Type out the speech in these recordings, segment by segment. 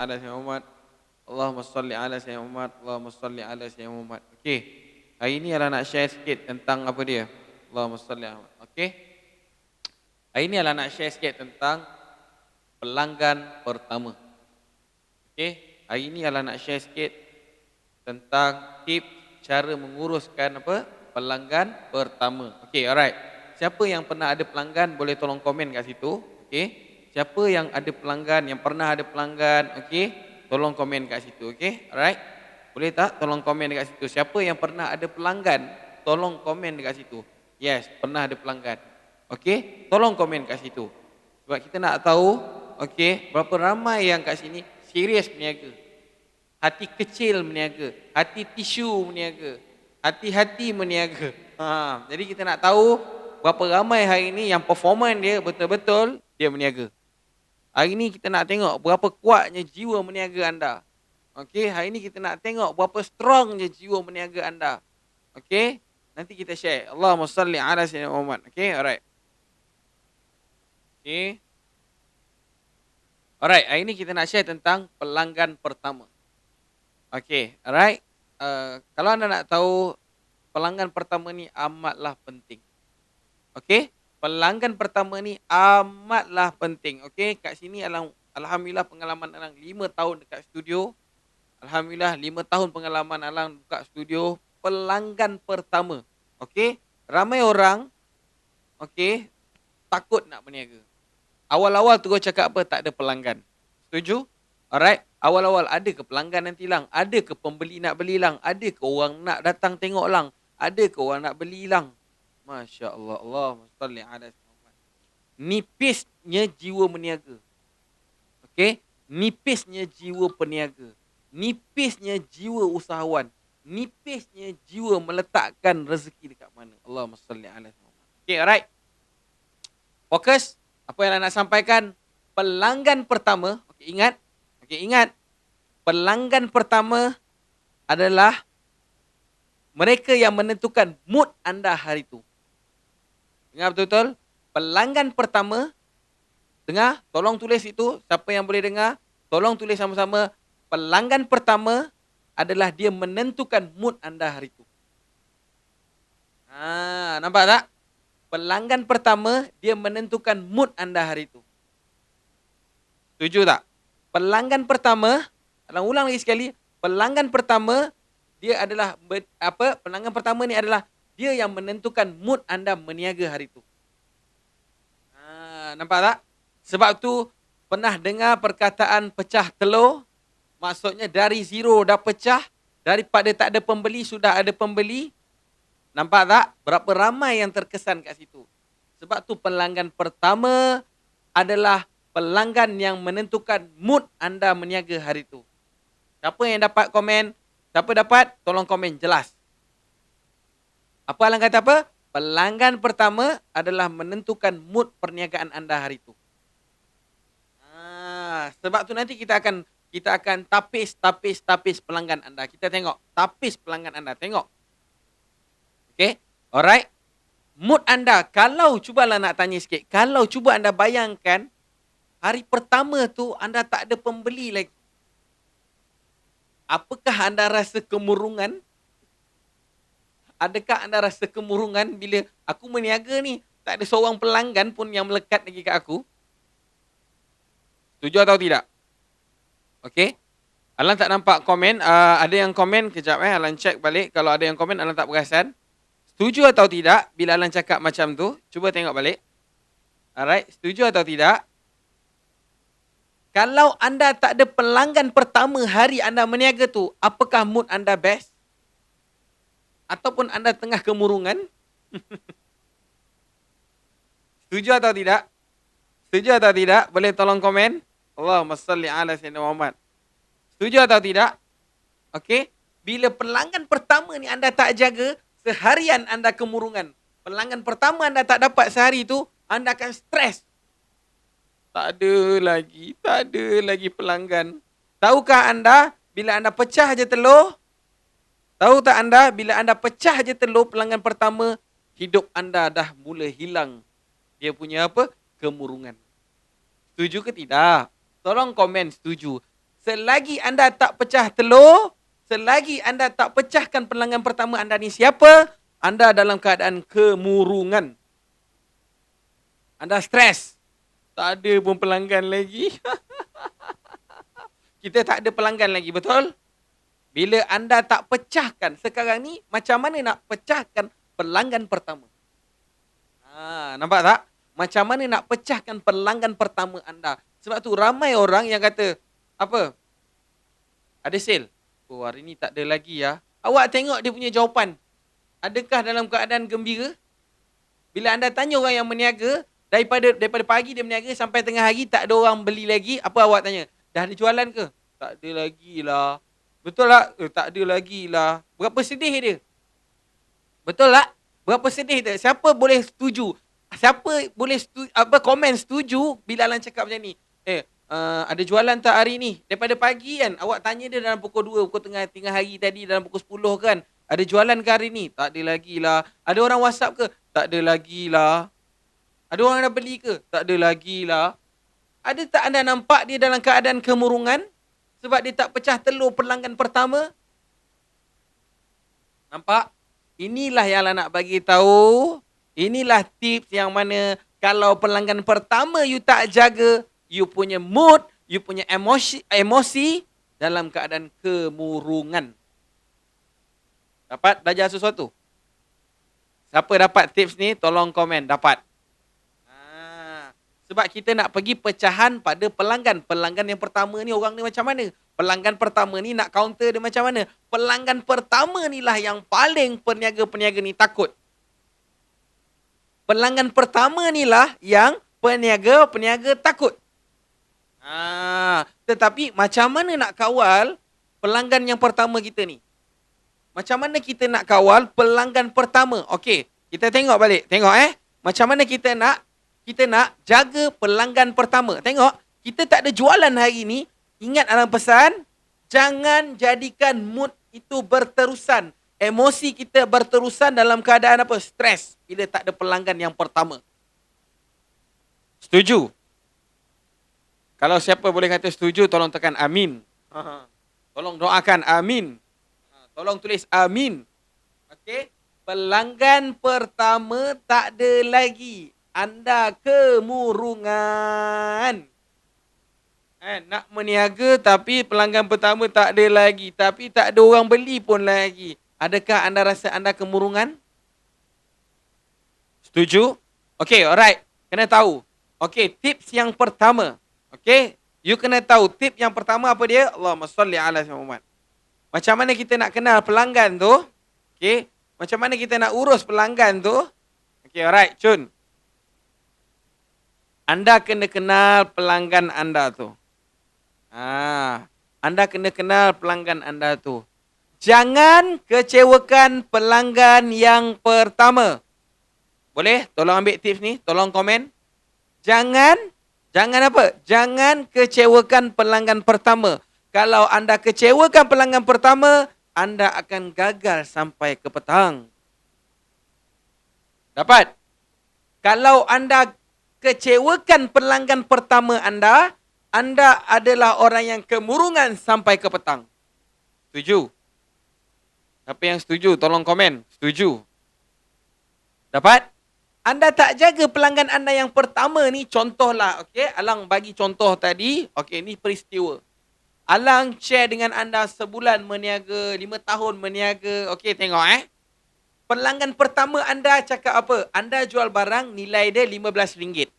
ala Sayyidina Muhammad. Allahumma salli ala Sayyidina Muhammad. Allahumma salli ala Sayyidina Muhammad. Okey. Hari ni adalah nak share sikit tentang apa dia? Allahumma salli ala Muhammad. Okey. Hari ni adalah nak share sikit tentang pelanggan pertama. Okey. Hari ni adalah nak share sikit tentang tips cara menguruskan apa? Pelanggan pertama. Okey, alright. Siapa yang pernah ada pelanggan boleh tolong komen kat situ. Okey. Siapa yang ada pelanggan, yang pernah ada pelanggan, okey, tolong komen kat situ, okey? Alright. Boleh tak tolong komen dekat situ? Siapa yang pernah ada pelanggan, tolong komen dekat situ. Yes, pernah ada pelanggan. Okey, tolong komen kat situ. Sebab kita nak tahu, okey, berapa ramai yang kat sini serius berniaga. Hati kecil berniaga, hati tisu berniaga, hati-hati berniaga. Jadi kita nak tahu berapa ramai hari ini yang performan dia betul-betul dia berniaga. Hari ini kita nak tengok berapa kuatnya jiwa berniaga anda. Okey, hari ini kita nak tengok berapa strongnya jiwa berniaga anda. Okey, nanti kita share. Allahumma salli ala Sayyidina Muhammad. Okey, alright. Okey. Alright, hari ini kita nak share tentang pelanggan pertama. Okey, alright. Kalau anda nak tahu, pelanggan pertama ni amatlah penting. Okey, pelanggan pertama ni amatlah penting. Okey, kat sini alhamdulillah pengalaman Alang 5 tahun dekat studio. Alhamdulillah 5 tahun pengalaman Alang buka studio. Pelanggan pertama. Okey, ramai orang okey takut nak berniaga. Awal-awal terus cakap apa? Tak ada pelanggan. Setuju? Alright. Awal-awal ada ke pelanggan nanti lang? Ada ke pembeli nak beli lang? Ada ke orang nak datang tengok lang? Ada ke orang nak beli lang? Masya Allah. Allahumma salli ala Muhammad. Nipisnya jiwa berniaga. Okey? Nipisnya jiwa peniaga. Nipisnya jiwa usahawan. Nipisnya jiwa meletakkan rezeki dekat mana. Allahumma salli ala Muhammad. Okey, alright. Fokus. Apa yang nak sampaikan? Pelanggan pertama. Okey, ingat. Okey, ingat. Pelanggan pertama adalah mereka yang menentukan mood anda hari itu. Dengar betul-betul? Pelanggan pertama, dengar, tolong tulis itu. Siapa yang boleh dengar, tolong tulis sama-sama. Pelanggan pertama adalah dia menentukan mood anda hari itu. Nampak tak? Pelanggan pertama, dia menentukan mood anda hari itu. Setuju tak? Pelanggan pertama, ulang lagi sekali. Pelanggan pertama, dia adalah apa? Pelanggan pertama ni adalah dia yang menentukan mood anda berniaga hari itu. Nampak tak? Sebab tu pernah dengar perkataan pecah telur? Maksudnya dari zero dah pecah, daripada tak ada pembeli sudah ada pembeli. Nampak tak? Berapa ramai yang terkesan kat situ. Sebab tu pelanggan pertama adalah pelanggan yang menentukan mood anda berniaga hari itu. Siapa yang dapat komen? Siapa dapat? Tolong komen jelas. Apa Alang kata apa? Pelanggan pertama adalah menentukan mood perniagaan anda hari itu. Sebab tu nanti kita akan tapis pelanggan anda. Kita tengok tapis pelanggan anda. Tengok. Okay. Alright. Mood anda. Kalau cubalah nak tanya sikit. Kalau cuba anda bayangkan hari pertama tu anda tak ada pembeli lagi. Apakah anda rasa kemurungan? Adakah anda rasa kemurungan bila aku berniaga ni, tak ada seorang pelanggan pun yang melekat lagi kat aku? Setuju atau tidak? Okey. Alang tak nampak komen. Ada yang komen, kejap Alang check balik. Kalau ada yang komen, Alang tak perasan. Setuju atau tidak bila Alang cakap macam tu? Cuba tengok balik. Alright, setuju atau tidak? Kalau anda tak ada pelanggan pertama hari anda berniaga tu, apakah mood anda best? Ataupun anda tengah kemurungan? Setuju atau tidak? Setuju atau tidak? Boleh tolong komen? Allahumma salli ala Sayyidina Muhammad. Setuju atau tidak? Okey. Bila pelanggan pertama ni anda tak jaga, seharian anda kemurungan. Pelanggan pertama anda tak dapat sehari tu, anda akan stres. Tak ada lagi pelanggan. Tahukah anda, bila anda pecah je telur, tahu tak anda, bila anda pecah je telur pelanggan pertama, hidup anda dah mula hilang. Dia punya apa? Kemurungan. Setuju ke tidak? Tolong komen setuju. Selagi anda tak pecah telur, selagi anda tak pecahkan pelanggan pertama anda ni siapa, anda dalam keadaan kemurungan. Anda stres. Tak ada pun pelanggan lagi. Kita tak ada pelanggan lagi, betul? Bila anda tak pecahkan, sekarang ni macam mana nak pecahkan pelanggan pertama? Nampak tak? Macam mana nak pecahkan pelanggan pertama anda? Sebab tu ramai orang yang kata, apa? Ada sale. Oh, hari ni tak ada lagi ya. Awak tengok dia punya jawapan. Adakah dalam keadaan gembira? Bila anda tanya orang yang berniaga, daripada pagi dia berniaga sampai tengah hari tak ada orang beli lagi, apa awak tanya? Dah ada jualan ke? Tak ada lagi lah. Betul tak? Tak ada lagi lah. Berapa sedih dia? Betul tak? Berapa sedih dia? Siapa boleh setuju? Siapa boleh komen setuju bila Alan cakap macam ni? Ada jualan tak hari ni? Daripada pagi kan, awak tanya dia dalam pukul 2, pukul tengah hari tadi dalam pukul 10 kan. Ada jualan ke hari ni? Tak ada lagi lah. Ada orang WhatsApp ke? Tak ada lagi lah. Ada orang dah beli ke? Tak ada lagi lah. Ada tak anda nampak dia dalam keadaan kemurungan? Sebab dia tak pecah telur pelanggan pertama? Nampak? Inilah yang Alan nak bagi tahu. Inilah tips yang mana kalau pelanggan pertama you tak jaga, you punya mood, you punya emosi dalam keadaan kemurungan. Dapat belajar sesuatu? Siapa dapat tips ni, tolong komen. Dapat. Sebab kita nak pergi pecahan pada pelanggan. Pelanggan yang pertama ni orang ni macam mana? Pelanggan pertama ni nak counter dia macam mana? Pelanggan pertama ni lah yang paling peniaga-peniaga ni takut. Pelanggan pertama ni lah yang peniaga-peniaga takut. Tetapi macam mana nak kawal pelanggan yang pertama kita ni? Macam mana kita nak kawal pelanggan pertama? Okey, kita tengok balik. Tengok macam mana kita nak jaga pelanggan pertama. Tengok, kita tak ada jualan hari ni. Ingat dalam pesan, jangan jadikan mood itu berterusan. Emosi kita berterusan dalam keadaan apa? Stres bila tak ada pelanggan yang pertama. Setuju? Kalau siapa boleh kata setuju, tolong tekan amin. Tolong doakan amin. Tolong tulis amin. Okey? Pelanggan pertama tak ada lagi. Anda kemurungan. Nak meniaga tapi pelanggan pertama tak ada lagi. Tapi tak ada orang beli pun lagi. Adakah anda rasa anda kemurungan? Setuju? Okey, alright. Kena tahu. Okey, tips yang pertama. Okey, you kena tahu tip yang pertama apa dia? Allahumma salli ala Muhammad. Macam mana kita nak kenal pelanggan tu? Okey, macam mana kita nak urus pelanggan tu? Okey, alright, Cun. Anda kena kenal pelanggan anda tu. Anda kena kenal pelanggan anda tu. Jangan kecewakan pelanggan yang pertama. Boleh? Tolong ambil tips ni. Tolong komen. Jangan apa? Jangan kecewakan pelanggan pertama. Kalau anda kecewakan pelanggan pertama, anda akan gagal sampai ke petang. Dapat? Kalau anda kecewakan pelanggan pertama anda, anda adalah orang yang kemurungan sampai ke petang. Setuju? Siapa yang setuju? Tolong komen. Setuju? Dapat? Anda tak jaga pelanggan anda yang pertama ni, contohlah, okey, Alang bagi contoh tadi, okey, ni peristiwa. Alang share dengan anda sebulan meniaga, 5 tahun meniaga, okey, tengok Pelanggan pertama anda cakap apa? Anda jual barang nilai dia RM15.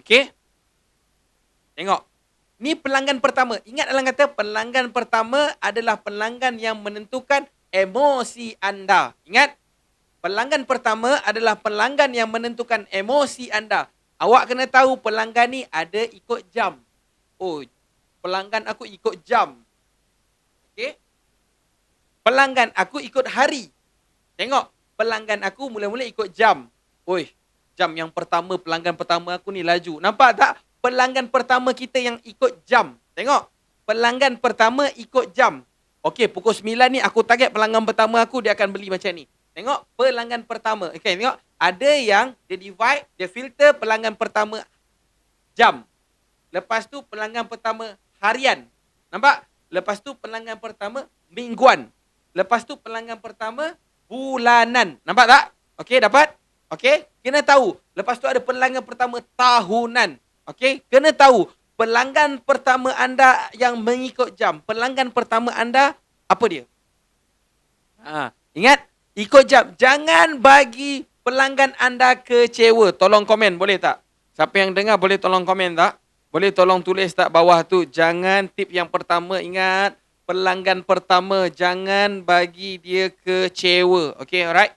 Okey? Tengok. Ni pelanggan pertama. Ingat Alang kata pelanggan pertama adalah pelanggan yang menentukan emosi anda. Ingat? Pelanggan pertama adalah pelanggan yang menentukan emosi anda. Awak kena tahu pelanggan ni ada ikut jam. Oh, pelanggan aku ikut jam. Okey? Pelanggan aku ikut hari. Tengok. Pelanggan aku mula-mula ikut jam. Oi, jam yang pertama, pelanggan pertama aku ni laju. Nampak tak? Pelanggan pertama kita yang ikut jam. Tengok. Pelanggan pertama ikut jam. Okey, pukul 9 ni aku target pelanggan pertama aku, dia akan beli macam ni. Tengok, pelanggan pertama. Okey, tengok. Ada yang dia divide, dia filter pelanggan pertama jam. Lepas tu pelanggan pertama harian. Nampak? Lepas tu pelanggan pertama mingguan. Lepas tu pelanggan pertama bulanan. Nampak tak? Okey, dapat? Okey, kena tahu. Lepas tu ada pelanggan pertama tahunan. Okey, kena tahu. Pelanggan pertama anda yang mengikut jam. Pelanggan pertama anda apa dia? Ingat, ikut jam. Jangan bagi pelanggan anda kecewa. Tolong komen, boleh tak? Siapa yang dengar boleh tolong komen tak? Boleh tolong tulis tak bawah tu. Jangan tip yang pertama, ingat. Pelanggan pertama, jangan bagi dia kecewa. Okay, alright?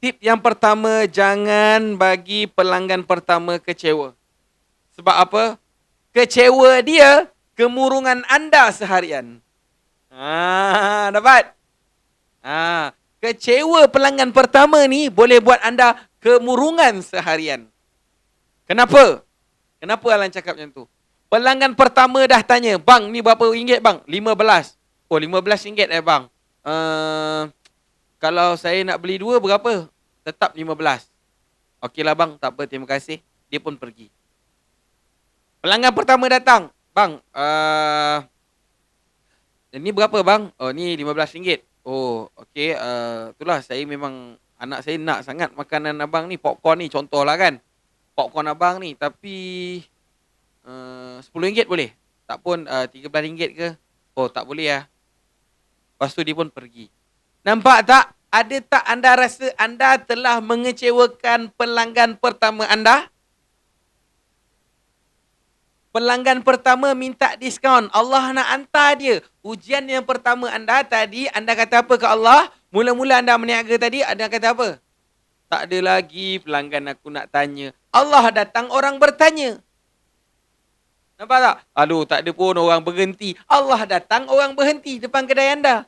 Tip yang pertama, jangan bagi pelanggan pertama kecewa. Sebab apa? Kecewa dia, kemurungan anda seharian. Dapat? Kecewa pelanggan pertama ni boleh buat anda kemurungan seharian. Kenapa? Kenapa Alan cakap macam tu? Pelanggan pertama dah tanya, bang ni berapa ringgit bang? 15. Oh, 15 ringgit bang. Kalau saya nak beli dua berapa? Tetap 15. Okeylah bang, tak apa, terima kasih. Dia pun pergi. Pelanggan pertama datang, bang, ini berapa bang? Oh, ni 15 ringgit. Oh, okey. Itulah, saya memang, anak saya nak sangat makanan abang ni, popcorn ni contohlah kan. Popcorn abang ni, tapi 10 ringgit boleh? Tak pun 13 ringgit ke? Oh, tak boleh lah. Lepas tu dia pun pergi. Nampak tak? Ada tak anda rasa anda telah mengecewakan pelanggan pertama anda? Pelanggan pertama minta diskaun. Allah nak hantar dia. Ujian yang pertama anda tadi, anda kata apa ke Allah? Mula-mula anda meniaga tadi, anda kata apa? Tak ada lagi pelanggan aku nak tanya. Allah datang, orang bertanya. Nampak tak? Aduh, tak ada pun orang berhenti. Allah datang, orang berhenti depan kedai anda.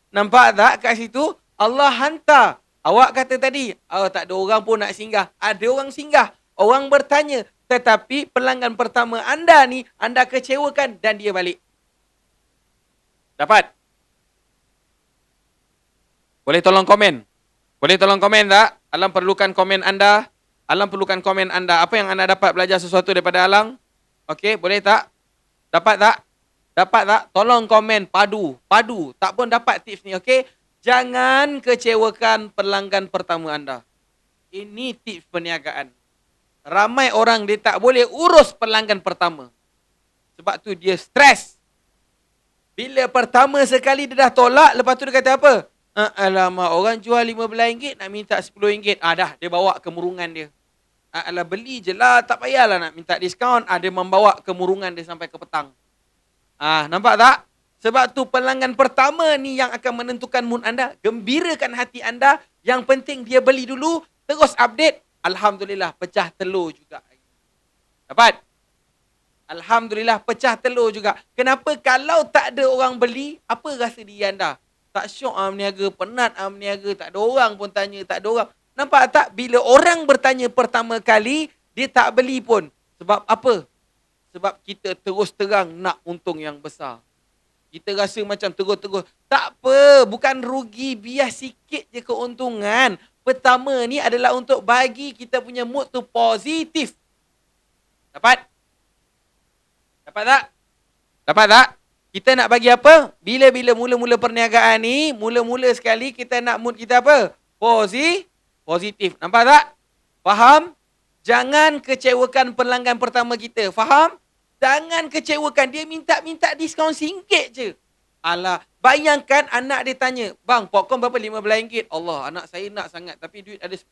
Nampak tak kat situ? Allah hantar. Awak kata tadi, tak ada orang pun nak singgah. Ada orang singgah. Orang bertanya. Tetapi pelanggan pertama anda ni, anda kecewakan dan dia balik. Dapat? Boleh tolong komen? Boleh tolong komen tak? Alang perlukan komen anda. Alang perlukan komen anda. Apa yang anda dapat belajar sesuatu daripada Alang? Okey, boleh tak? Dapat tak? Dapat tak? Tolong komen padu. Padu. Tak pun dapat tips ni, okey? Jangan kecewakan pelanggan pertama anda. Ini tips perniagaan. Ramai orang dia tak boleh urus pelanggan pertama. Sebab tu dia stres. Bila pertama sekali dia dah tolak, lepas tu dia kata apa? Alamak, orang jual RM15 nak minta RM10. Dah, dia bawa kemurungan dia. Alah, beli je lah, tak payahlah nak minta diskaun. Dia membawa kemurungan dia sampai ke petang. Nampak tak? Sebab tu pelanggan pertama ni yang akan menentukan mood anda. Gembirakan hati anda. Yang penting dia beli dulu, terus update. Alhamdulillah, pecah telur juga. Dapat? Alhamdulillah, pecah telur juga. Kenapa? Kalau tak ada orang beli, apa rasa diri anda? Tak syok berniaga, penat berniaga, tak ada orang pun tanya, tak ada orang. Nampak tak? Bila orang bertanya pertama kali, dia tak beli pun. Sebab apa? Sebab kita terus terang nak untung yang besar. Kita rasa macam terus-terus. Tak apa, bukan rugi, biar sikit je keuntungan. Pertama ni adalah untuk bagi kita punya mood tu positif. Dapat? Dapat tak? Dapat tak? Kita nak bagi apa? Bila-bila mula-mula perniagaan ni, mula-mula sekali kita nak mood kita apa? Positif. Nampak tak? Faham? Jangan kecewakan pelanggan pertama kita. Faham? Jangan kecewakan. Dia minta diskaun RM1 je. Alah, bayangkan anak dia tanya, bang, popcorn berapa? RM15. Allah, anak saya nak sangat, tapi duit ada 10.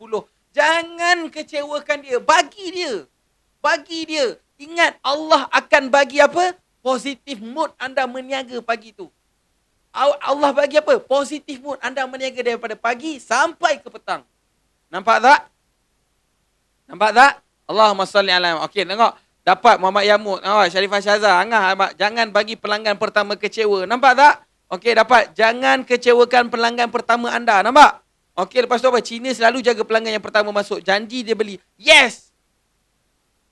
Jangan kecewakan dia. Bagi dia. Ingat, Allah akan bagi apa? Positif mood anda meniaga pagi tu. Allah bagi apa? Positif mood anda meniaga daripada pagi sampai ke petang. Nampak tak? Allahumma salli ala. Okey, tengok. Dapat Muhammad Yamud. Sharifah Syazah. Jangan bagi pelanggan pertama kecewa. Nampak tak? Okey, dapat. Jangan kecewakan pelanggan pertama anda. Nampak? Okey, lepas tu apa? Cina selalu jaga pelanggan yang pertama masuk. Janji dia beli. Yes!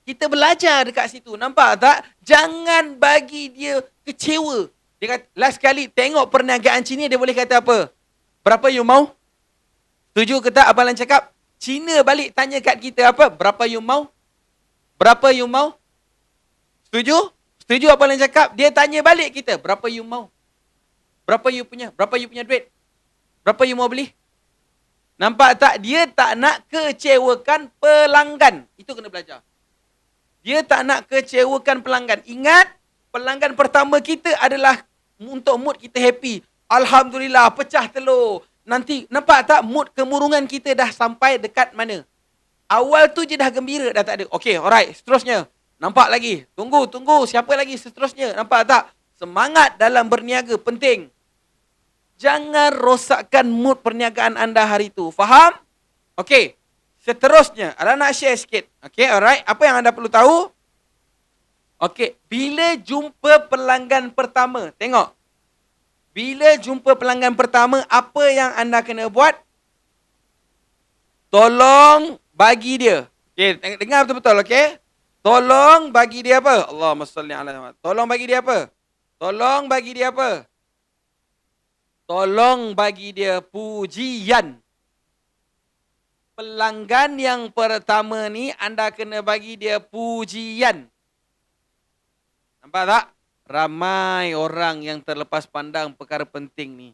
Kita belajar dekat situ. Nampak tak? Jangan bagi dia kecewa. Dia kata, last kali tengok perniagaan Cina, dia boleh kata apa? Berapa you mau? Setuju ke tak Abang Lan cakap? Cina balik tanya kat kita apa? Berapa you mau? Setuju? Setuju apa yang cakap? Dia tanya balik kita, berapa you mau? Berapa you punya? Berapa you punya duit? Berapa you mau beli? Nampak tak? Dia tak nak kecewakan pelanggan. Itu kena belajar. Dia tak nak kecewakan pelanggan. Ingat, pelanggan pertama kita adalah untuk mood kita happy. Alhamdulillah, pecah telur. Nanti, nampak tak mood kemurungan kita dah sampai dekat mana? Awal tu je dah gembira, dah tak ada. Okay, alright, seterusnya. Nampak lagi? Tunggu. Siapa lagi seterusnya? Nampak tak? Semangat dalam berniaga penting. Jangan rosakkan mood perniagaan anda hari itu. Faham? Okey. Seterusnya, ada nak share sikit. Okey, alright. Apa yang anda perlu tahu? Okey, bila jumpa pelanggan pertama, tengok. Bila jumpa pelanggan pertama, apa yang anda kena buat? Tolong bagi dia. Okey, dengar betul-betul, okey? Tolong bagi dia apa? Allahumma salli ala Muhammad. Tolong bagi dia apa? Tolong bagi dia apa? Tolong bagi dia pujian. Pelanggan yang pertama ni anda kena bagi dia pujian. Nampak tak? Ramai orang yang terlepas pandang perkara penting ni.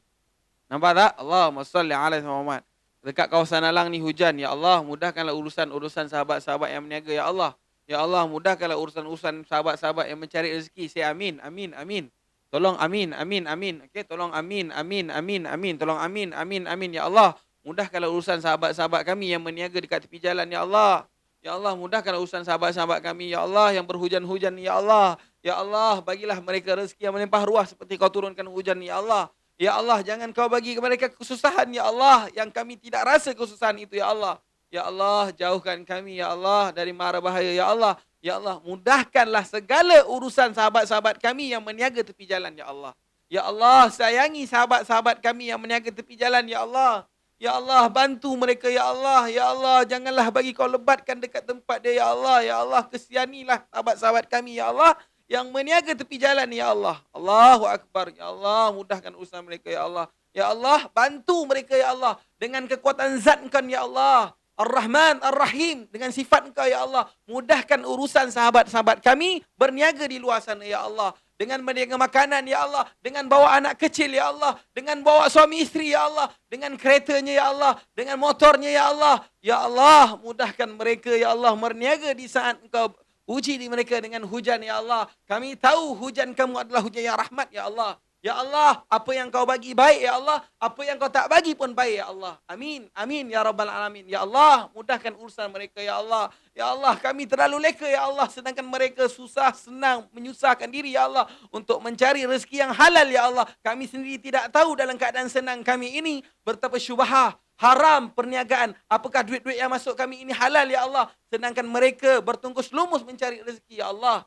Nampak tak? Allahumma salli ala Muhammad. Dekat kawasan Alang ni hujan. Ya Allah, mudahkanlah urusan-urusan sahabat-sahabat yang berniaga. Ya Allah. Ya Allah, mudahkanlah urusan-urusan sahabat-sahabat yang mencari rezeki. Saya amin, amin, amin. Tolong amin, amin, amin. Okey, tolong amin, amin, amin, amin. Tolong amin, amin, amin. Ya Allah, mudahkanlah urusan sahabat-sahabat kami yang berniaga dekat tepi jalan. Ya Allah. Ya Allah, mudahkanlah urusan sahabat-sahabat kami. Ya Allah, yang berhujan-hujan. Ya Allah. Ya Allah, bagilah mereka rezeki yang melimpah ruah seperti kau turunkan hujan. Ya Allah. Ya Allah, jangan kau bagi kepada mereka kesusahan. Ya Allah, yang kami tidak rasa kesusahan itu. Ya Allah. Ya Allah, jauhkan kami. Ya Allah, dari mara bahaya. Ya Allah. Ya Allah, mudahkanlah segala urusan sahabat-sahabat kami yang berniaga tepi jalan, ya Allah. Ya Allah, sayangi sahabat-sahabat kami yang berniaga tepi jalan, ya Allah. Ya Allah, bantu mereka, ya Allah. Ya Allah, janganlah bagi kau lebatkan dekat tempat dia, ya Allah. Ya Allah, kesianilah sahabat-sahabat kami, ya Allah, yang berniaga tepi jalan, ya Allah. Allahu Akbar, ya Allah, mudahkan urusan mereka, ya Allah. Ya Allah, bantu mereka, ya Allah, dengan kekuatan zat Engkau, ya Allah. Ar-Rahman, Ar-Rahim, dengan sifat Engkau, ya Allah. Mudahkan urusan sahabat-sahabat kami berniaga di luar sana, ya Allah. Dengan berniaga makanan, ya Allah. Dengan bawa anak kecil, ya Allah. Dengan bawa suami isteri, ya Allah. Dengan keretanya, ya Allah. Dengan motornya, ya Allah. Ya Allah, mudahkan mereka, ya Allah, berniaga di saat Engkau uji di mereka dengan hujan, ya Allah. Kami tahu hujan kamu adalah hujan yang rahmat, ya Allah. Ya Allah, apa yang kau bagi baik, ya Allah. Apa yang kau tak bagi pun baik, ya Allah. Amin, amin, ya Rabbal Alamin. Ya Allah, mudahkan urusan mereka, ya Allah. Ya Allah, kami terlalu leka, ya Allah. Sedangkan mereka susah, senang, menyusahkan diri, ya Allah. Untuk mencari rezeki yang halal, ya Allah. Kami sendiri tidak tahu dalam keadaan senang kami ini. Betapa syubhah, haram perniagaan. Apakah duit-duit yang masuk kami ini halal, ya Allah. Sedangkan mereka bertungkus lumus mencari rezeki, ya Allah.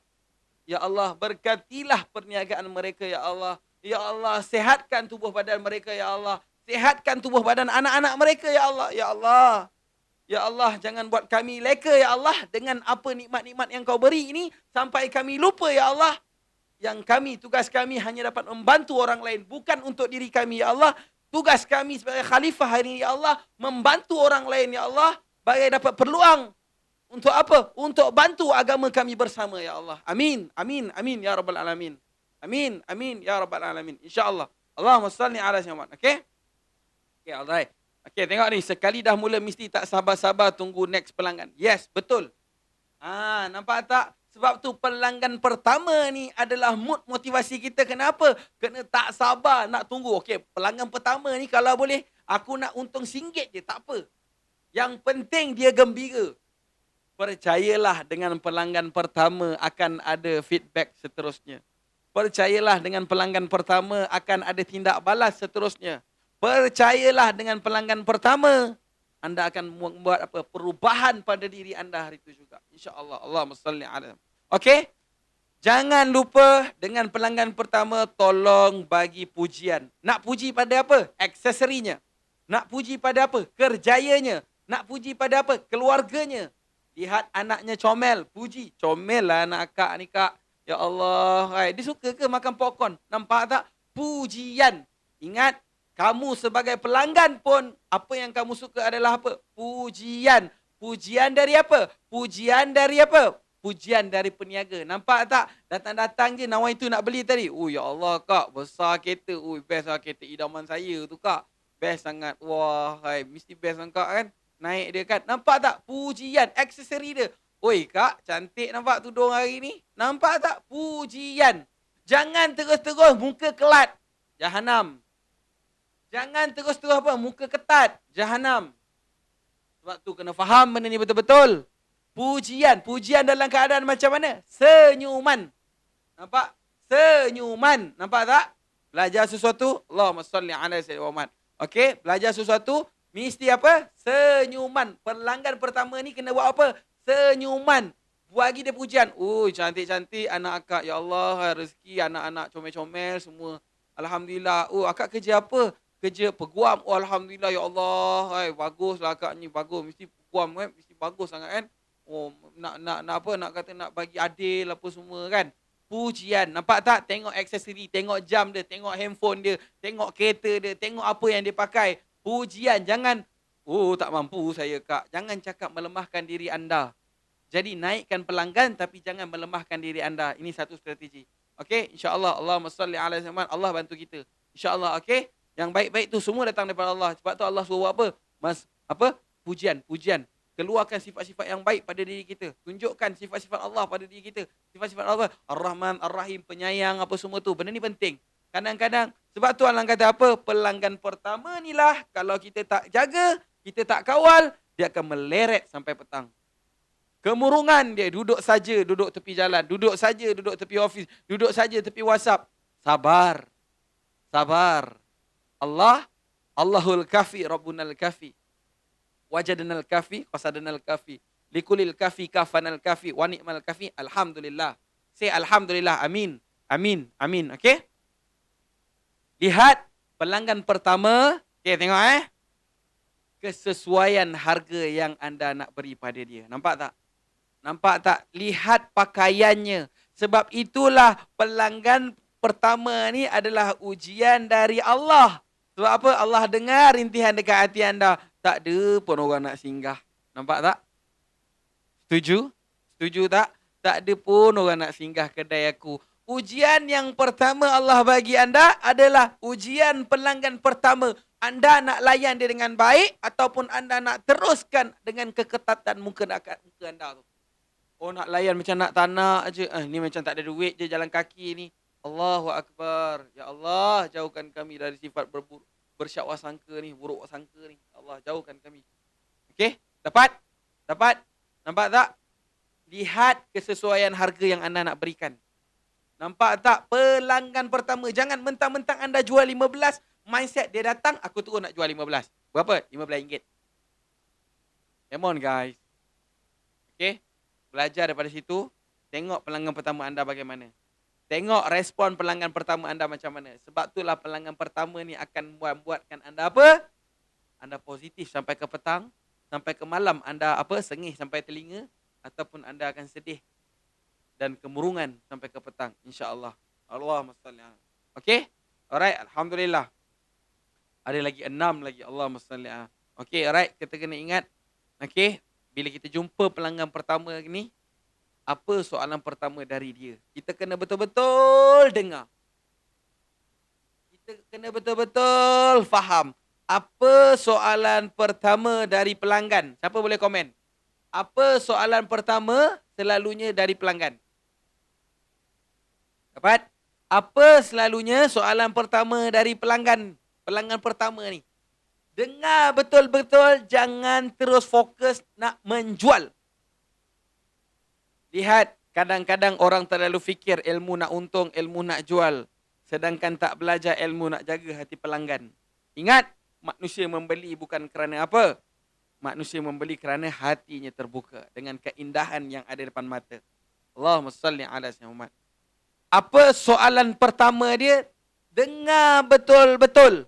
Ya Allah, berkatilah perniagaan mereka, ya Allah. Ya Allah, sehatkan tubuh badan mereka, ya Allah. Sehatkan tubuh badan anak-anak mereka, ya Allah. Ya Allah. Ya Allah, jangan buat kami leka, ya Allah. Dengan apa nikmat-nikmat yang kau beri ini. Sampai kami lupa, ya Allah. Yang kami, tugas kami hanya dapat membantu orang lain. Bukan untuk diri kami, ya Allah. Tugas kami sebagai khalifah hari ini, ya Allah. Membantu orang lain, ya Allah. Bagai dapat peluang. Untuk apa? Untuk bantu agama kami bersama, ya Allah. Amin, amin, amin, ya Rabbal Alamin. Amin, amin, ya Rabbal Alamin. InsyaAllah. Allahumma salli ala Muhammad. Okay? Okay, alright. Okay, tengok ni. Sekali dah mula mesti tak sabar-sabar tunggu next pelanggan. Yes, betul. Nampak tak? Sebab tu pelanggan pertama ni adalah mood motivasi kita. Kenapa? Kena tak sabar nak tunggu. Okay, pelanggan pertama ni kalau boleh, aku nak untung RM1 je, tak apa. Yang penting dia gembira. Percayalah dengan pelanggan pertama akan ada feedback seterusnya. Percayalah dengan pelanggan pertama akan ada tindak balas seterusnya. Percayalah dengan pelanggan pertama, anda akan membuat apa? Perubahan pada diri anda hari itu juga. InsyaAllah. Allahumma salli ala. Okey? Jangan lupa dengan pelanggan pertama, tolong bagi pujian. Nak puji pada apa? Aksesorinya. Nak puji pada apa? Kerjayanya. Nak puji pada apa? Keluarganya. Lihat anaknya comel, puji. Comel lah anak akak ni, kak. Ya Allah, dia suka ke makan popcorn? Nampak tak? Pujian. Ingat, kamu sebagai pelanggan pun, apa yang kamu suka adalah apa? Pujian. Pujian dari apa? Pujian dari apa? pujian dari peniaga. Nampak tak? Datang-datang je nawaitu nak beli tadi. Oh ya Allah kak, besar kereta. Oh best lah kereta idaman saya tu kak. Best sangat. Wah, hai, mesti best kan kak kan? Naik dia kan. Nampak tak? Pujian, aksesori dia. Oi kak, cantik nampak tudung hari ni. Nampak tak? Pujian. Jangan terus-terus muka kelat. Jahanam. Jangan terus-terus apa? Muka ketat. Jahanam. Sebab tu kena faham benda ni betul-betul. Pujian. Pujian dalam keadaan macam mana? Senyuman. Nampak? Senyuman. Nampak tak? Belajar sesuatu. Allahumma salli ala sayyidina Muhammad. Okey, belajar sesuatu. Mesti apa? Senyuman. Pelanggan pertama ni kena buat apa? Senyuman. Bagi dia pujian. Oh, cantik-cantik anak akak. Ya Allah, rezeki anak-anak comel-comel semua. Alhamdulillah. Oh, akak kerja apa? Kerja peguam. Oh, Alhamdulillah. Ya Allah. Hai, baguslah akak ni. Bagus. Mesti peguam kan. Mesti bagus sangat kan. Oh, nak apa? Nak kata nak bagi adil apa semua kan. Pujian. Nampak tak? Tengok aksesori. Tengok jam dia. Tengok handphone dia. Tengok kereta dia. Tengok apa yang dia pakai. Pujian. Jangan, oh tak mampu saya kak. Jangan cakap melemahkan diri anda. Jadi naikkan pelanggan tapi jangan melemahkan diri anda. Ini satu strategi. Okey, insya-Allah. Allahumma salli ala sayyidina. Allah bantu kita. Insya-Allah, okey. Yang baik-baik tu semua datang daripada Allah. Sebab tu Allah suruh apa? Pujian. Keluarkan sifat-sifat yang baik pada diri kita. Tunjukkan sifat-sifat Allah pada diri kita. Sifat-sifat Allah, Ar-Rahman, Ar-Rahim, penyayang apa semua tu. Benda ni penting. Kadang-kadang sebab tu Allah kata apa? Pelanggan pertama ni lah kalau kita tak jaga, kita tak kawal, dia akan meleret sampai petang. Kemurungan dia, duduk tepi jalan, duduk tepi office, duduk saja tepi WhatsApp. Sabar. Allahul kafi, Rabbunal kafi. Wajadnal kafi, qasadnal kafi. Likulil kafi, kafanal kafi, wa ni'mal kafi. Alhamdulillah. Say alhamdulillah. Amin. Okey? Lihat pelanggan pertama. Okey, tengok kesesuaian harga yang anda nak beri pada dia. Nampak tak? Lihat pakaiannya. Sebab itulah pelanggan pertama ni adalah ujian dari Allah. Sebab apa? Allah dengar rintihan dekat hati anda. Tak ada pun orang nak singgah. Nampak tak? Setuju tak? Tak ada pun orang nak singgah kedai aku. Ujian yang pertama Allah bagi anda adalah ujian pelanggan pertama. Anda nak layan dia dengan baik ataupun anda nak teruskan dengan keketatan muka anda tu. Oh, nak layan macam nak tanah je. Ni macam tak ada duit je jalan kaki ni. Allahu Akbar. Ya Allah, jauhkan kami dari sifat bersyakwa sangka ni, buruk sangka ni. Allah, jauhkan kami. Okey? Dapat? Nampak tak? Lihat kesesuaian harga yang anda nak berikan. Nampak tak? Pelanggan pertama. Jangan mentang-mentang anda jual 15, mindset dia datang, aku terus nak jual 15. Berapa? RM15. Come on guys. Okey? Belajar daripada situ. Tengok pelanggan pertama anda bagaimana. Tengok respon pelanggan pertama anda macam mana. Sebab itulah pelanggan pertama ni akan membuatkan anda apa? Anda positif sampai ke petang. Sampai ke malam anda sengih sampai telinga. Ataupun anda akan sedih. Dan kemurungan sampai ke petang. InsyaAllah. Allahumma salli ala. Okey? Alright. Alhamdulillah. Ada lagi 6 lagi. Allahumma salli ala. Okey. Alright. Kita kena ingat. Okey. Bila kita jumpa pelanggan pertama ni, apa soalan pertama dari dia? Kita kena betul-betul dengar. Kita kena betul-betul faham. Apa soalan pertama dari pelanggan? Siapa boleh komen? Apa soalan pertama selalunya dari pelanggan? Dapat? Apa selalunya soalan pertama dari pelanggan? Pelanggan pertama ni. Dengar betul-betul, jangan terus fokus nak menjual. Lihat, kadang-kadang orang terlalu fikir ilmu nak untung, ilmu nak jual. Sedangkan tak belajar ilmu nak jaga hati pelanggan. Ingat, manusia membeli bukan kerana apa? Manusia membeli kerana hatinya terbuka dengan keindahan yang ada depan mata. Allahumma salli ala sayyidina Muhammad. Apa soalan pertama dia? Dengar betul-betul.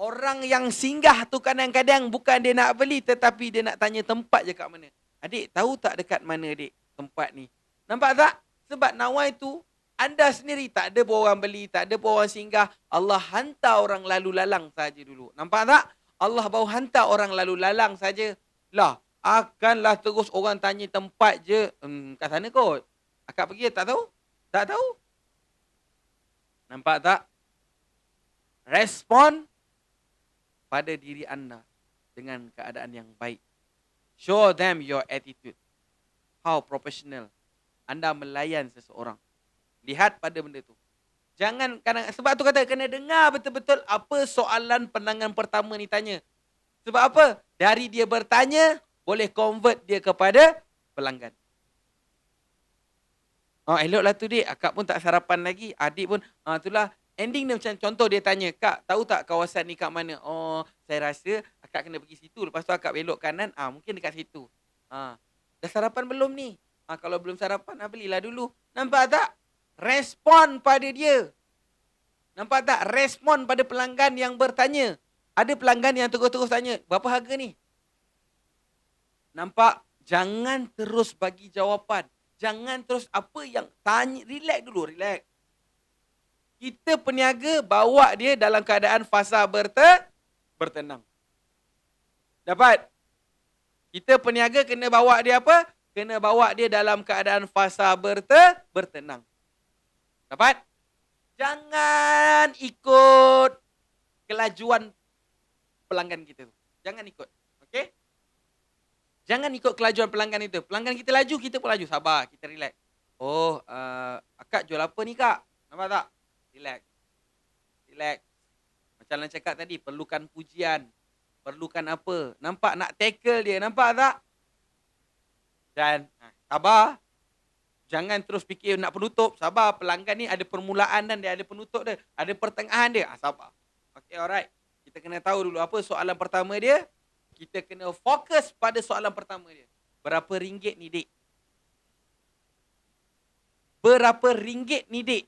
Orang yang singgah tu kadang-kadang bukan dia nak beli tetapi dia nak tanya tempat je kat mana. Adik, tahu tak dekat mana adik tempat ni? Nampak tak? Sebab nawai tu anda sendiri tak ada pun orang beli, tak ada pun orang singgah. Allah hantar orang lalu lalang saja dulu. Nampak tak? Allah baru hantar orang lalu lalang saja. Lah, Akanlah terus orang tanya tempat je. Kat sana kot. Akak pergi tak tahu? Tak tahu. Nampak tak? Respon pada diri anda dengan keadaan yang baik. Show them your attitude. How professional anda melayan seseorang. Lihat pada benda tu. Jangan kadang, sebab tu kata kena dengar betul-betul apa soalan penangan pertama ni tanya. Sebab apa? Dari dia bertanya, boleh convert dia kepada pelanggan. Oh, eloklah tu dik. Akak pun tak sarapan lagi. Adik pun, itulah. Ending dia macam contoh dia tanya, Kak, tahu tak kawasan ni kat mana? Oh, saya rasa akak kena pergi situ. Lepas tu akak belok kanan, mungkin dekat situ. Dah sarapan belum ni? Kalau belum sarapan, belilah dulu. Nampak tak? Respon pada dia. Nampak tak? Respon pada pelanggan yang bertanya. Ada pelanggan yang terus-terus tanya, berapa harga ni? Nampak? Jangan terus bagi jawapan. Jangan terus apa yang tanya. Relax dulu, relax. Kita peniaga bawa dia dalam keadaan fasa bertenang. Dapat? Kita peniaga kena bawa dia apa? Kena bawa dia dalam keadaan fasa bertenang. Dapat? Jangan ikut kelajuan pelanggan kita tu. Jangan ikut. Okey? Jangan ikut kelajuan pelanggan itu. Pelanggan kita laju, kita pun laju. Sabar, kita relax. Oh, akak jual apa ni kak? Nampak tak? Relax. Relax. Macam Lan cakap tadi, perlukan pujian. Perlukan apa? Nampak nak tackle dia. Nampak tak? Dan sabar. Jangan terus fikir nak penutup. Sabar, pelanggan ni ada permulaan dan dia ada penutup dia. Ada pertengahan dia. Sabar. Okay, alright. Kita kena tahu dulu apa soalan pertama dia. Kita kena fokus pada soalan pertama dia. Berapa ringgit ni, dik? Berapa ringgit ni, dik?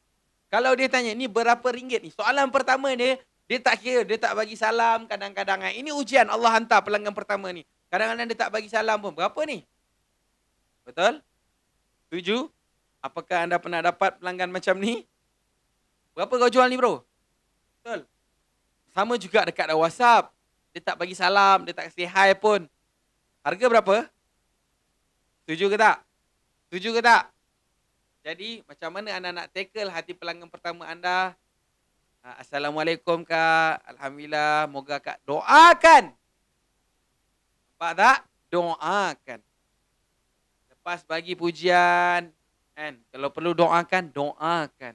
Kalau dia tanya, ni berapa ringgit ni? Soalan pertama dia, dia tak kira, dia tak bagi salam kadang-kadang. Ini ujian Allah hantar pelanggan pertama ni. Kadang-kadang dia tak bagi salam pun. Berapa ni? Betul? Setuju? Apakah anda pernah dapat pelanggan macam ni? Berapa kau jual ni, bro? Betul? Sama juga dekat WhatsApp. Dia tak bagi salam, dia tak say hi pun. Harga berapa? Setuju ke tak? Setuju ke tak? Jadi, macam mana anda nak tackle hati pelanggan pertama anda? Assalamualaikum kak. Alhamdulillah. Moga kak doakan. Nampak tak? Doakan. Lepas bagi pujian. Kan? Kalau perlu doakan, doakan.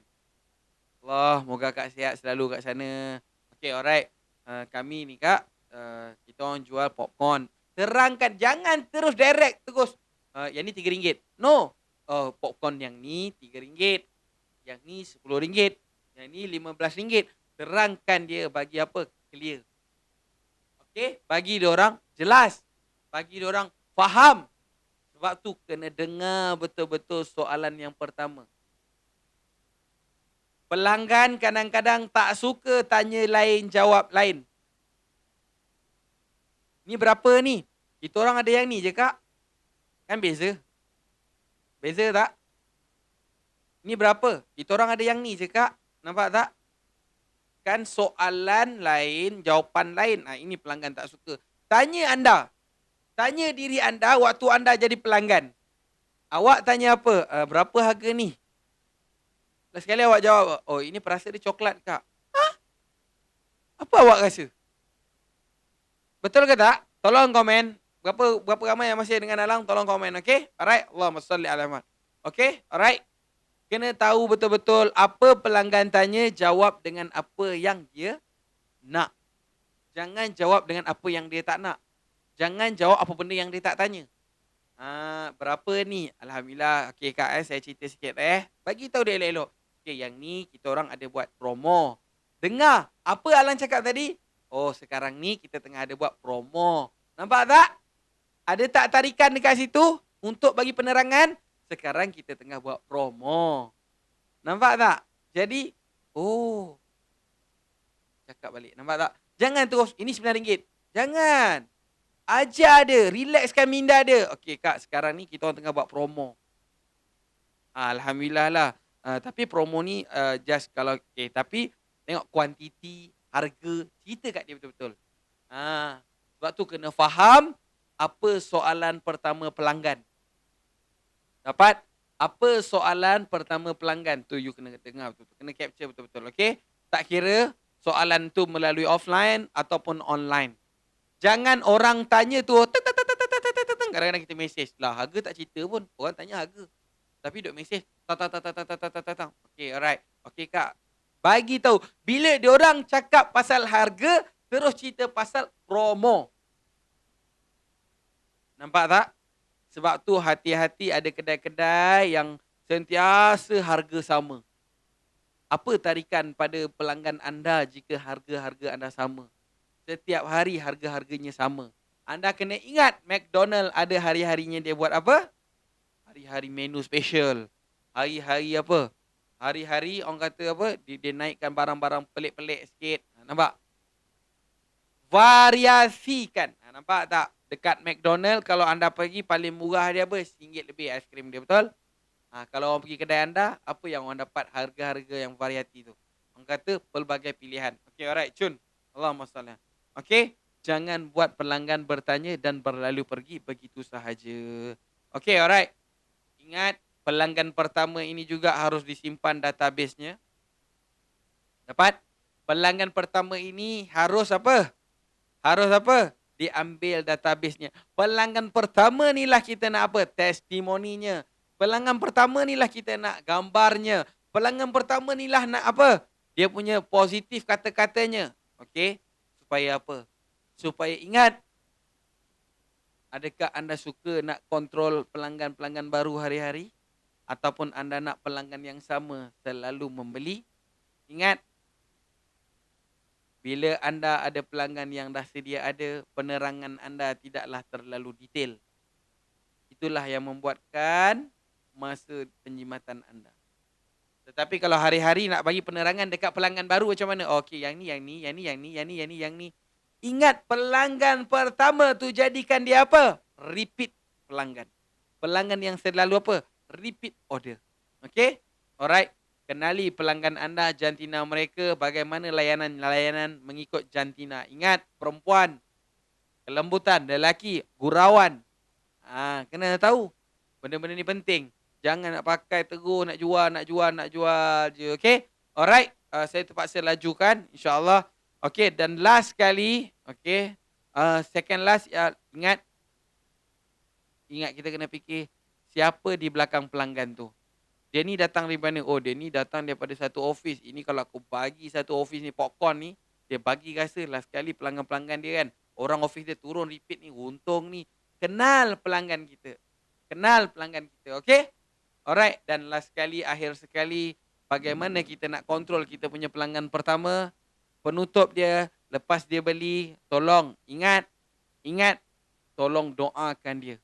Allah, moga kak sihat selalu kat sana. Okay, alright. Kami ni kak, kita orang jual popcorn. Terangkan, jangan terus direct terus. Yang ni RM3. No. Popcorn yang ni RM3. Yang ni RM10. Yang ni RM15. Terangkan dia bagi apa? Clear. Okay? Bagi dia orang jelas. Bagi dia orang faham. Sebab tu kena dengar betul-betul soalan yang pertama. Pelanggan kadang-kadang tak suka tanya lain, jawab lain. Ni berapa ni? Kita orang ada yang ni je kak. Kan beza? Beza tak? Ni berapa? Kita orang ada yang ni je kak. Nampak tak? Kan soalan lain, jawapan lain. Ini pelanggan tak suka. Tanya anda. Tanya diri anda waktu anda jadi pelanggan. Awak tanya apa? Berapa harga ni? Last sekali awak jawab, oh ini perasa dia coklat kak. Apa awak rasa? Betul ke tak? Tolong komen. Berapa ramai yang masih dengan Alang? Tolong komen, okay? Alright. Allahumma salli ala Muhammad. Okay? Alright. Kena tahu betul-betul apa pelanggan tanya, jawab dengan apa yang dia nak. Jangan jawab dengan apa yang dia tak nak. Jangan jawab apa benda yang dia tak tanya. Berapa ni? Alhamdulillah. Okay kak, saya cerita sikit. Bagi tahu dia elok-elok. Okay, yang ni kita orang ada buat promo. Dengar. Apa Alang cakap tadi? Oh, sekarang ni kita tengah ada buat promo. Nampak tak? Ada tak tarikan dekat situ untuk bagi penerangan? Sekarang kita tengah buat promo. Nampak tak? Jadi, cakap balik. Nampak tak? Jangan terus, ini RM9. Jangan. Ajar dia. Relaxkan minda dia. Okey kak, sekarang ni kita orang tengah buat promo. Alhamdulillah lah. Tapi promo ni just kalau, tapi tengok kuantiti, harga, cerita kat dia betul-betul. Sebab tu kena faham Apa soalan pertama pelanggan? Dapat? Apa soalan pertama pelanggan? Tu you kena dengar betul-betul. Kena capture betul-betul. Okay? Tak kira soalan tu melalui offline ataupun online. Jangan orang tanya tu, kadang-kadang kita mesej. Lah, harga tak cerita pun. Orang tanya harga. Tapi duk mesej. Okay, alright. Okay, Kak. Bagi tahu. Bila diorang cakap pasal harga, terus cerita pasal promo. Nampak tak? Sebab tu hati-hati ada kedai-kedai yang sentiasa harga sama. Apa tarikan pada pelanggan anda jika harga-harga anda sama? Setiap hari harga-harganya sama. Anda kena ingat McDonald ada hari-harinya dia buat apa? Hari-hari menu special. Hari-hari apa? Hari-hari orang kata apa? Dia naikkan barang-barang pelik-pelik sikit. Nampak? Variasikan. Nampak tak? Dekat McDonald kalau anda pergi paling murah dia apa? RM1 lebih aiskrim dia, betul? Kalau orang pergi kedai anda, apa yang orang dapat harga-harga yang variati tu? Orang kata pelbagai pilihan. Okay, alright, Cun. Allahumma salli. Okay, jangan buat pelanggan bertanya dan berlalu pergi begitu sahaja. Okay, alright. Ingat, pelanggan pertama ini juga harus disimpan database-nya. Dapat? Pelanggan pertama ini harus apa? Harus apa? Diambil database-nya. Pelanggan pertama ni lah kita nak apa? Testimoninya. Pelanggan pertama ni lah kita nak gambarnya. Pelanggan pertama ni lah nak apa? Dia punya positif kata-katanya. Okey? Supaya apa? Supaya ingat, adakah anda suka nak kontrol pelanggan-pelanggan baru hari-hari? Ataupun anda nak pelanggan yang sama selalu membeli? Ingat, bila anda ada pelanggan yang dah sedia ada, penerangan anda tidaklah terlalu detail. Itulah yang membuatkan masa penjimatan anda. Tetapi kalau hari-hari nak bagi penerangan dekat pelanggan baru macam mana? Okey, yang ni, yang ni, yang ni, yang ni, yang ni, yang ni, yang ni. Ingat, pelanggan pertama tu jadikan dia apa? Repeat pelanggan. Pelanggan yang selalu apa? Repeat order. Okey? Alright. Kenali pelanggan anda, jantina mereka, bagaimana layanan-layanan mengikut jantina. Ingat, perempuan, kelembutan, lelaki, gurauan. Kena tahu. Benda-benda ni penting. Jangan nak pakai tegur, nak jual je. Okay? Alright. Saya terpaksa lajukan. InsyaAllah. Okay. Dan last kali. Okay. Second last. Ingat. Ingat kita kena fikir. Siapa di belakang pelanggan tu? Dia ni datang dari mana? Oh, dia ni datang daripada satu office. Ini kalau aku bagi satu office ni popcorn ni, dia bagi rasa lah sekali pelanggan-pelanggan dia kan. Orang office dia turun repeat ni, untung ni. Kenal pelanggan kita. Kenal pelanggan kita, okay? Alright, dan last sekali, akhir sekali, bagaimana kita nak kontrol kita punya pelanggan pertama, penutup dia, lepas dia beli, tolong, ingat, tolong doakan dia.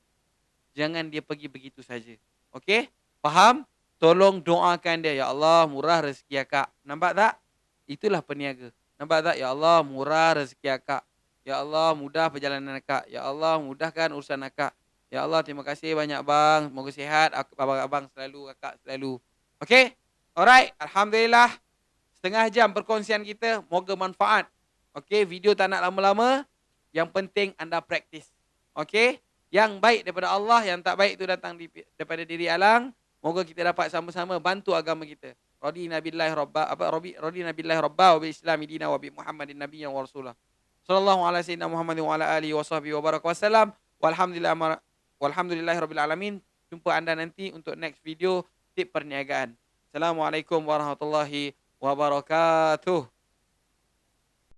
Jangan dia pergi begitu saja. Okay? Faham? Tolong doakan dia. Ya Allah, murah rezeki akak. Nampak tak? Itulah peniaga. Nampak tak? Ya Allah, murah rezeki akak. Ya Allah, mudah perjalanan akak. Ya Allah, mudahkan urusan akak. Ya Allah, terima kasih banyak bang. Semoga sihat. Abang-abang selalu, akak selalu. Okay? Alright. Alhamdulillah. Setengah jam perkongsian kita. Moga manfaat. Okay? Video tak nak lama-lama. Yang penting anda praktis. Okay? Yang baik daripada Allah, yang tak baik itu datang daripada diri alang. Moga kita dapat sama-sama bantu agama kita. Radina billahi rabba, radina billahi rabba wa bil islami dina wa bi Muhammadin nabiyyan wa rasulah. Sallallahu ala sayyidina Muhammadin wa ala alihi wa sahbihi wa baraka wasallam. Walhamdulillahi rabbil alamin. Jumpa anda nanti untuk next video tip perniagaan. Assalamualaikum warahmatullahi wabarakatuh.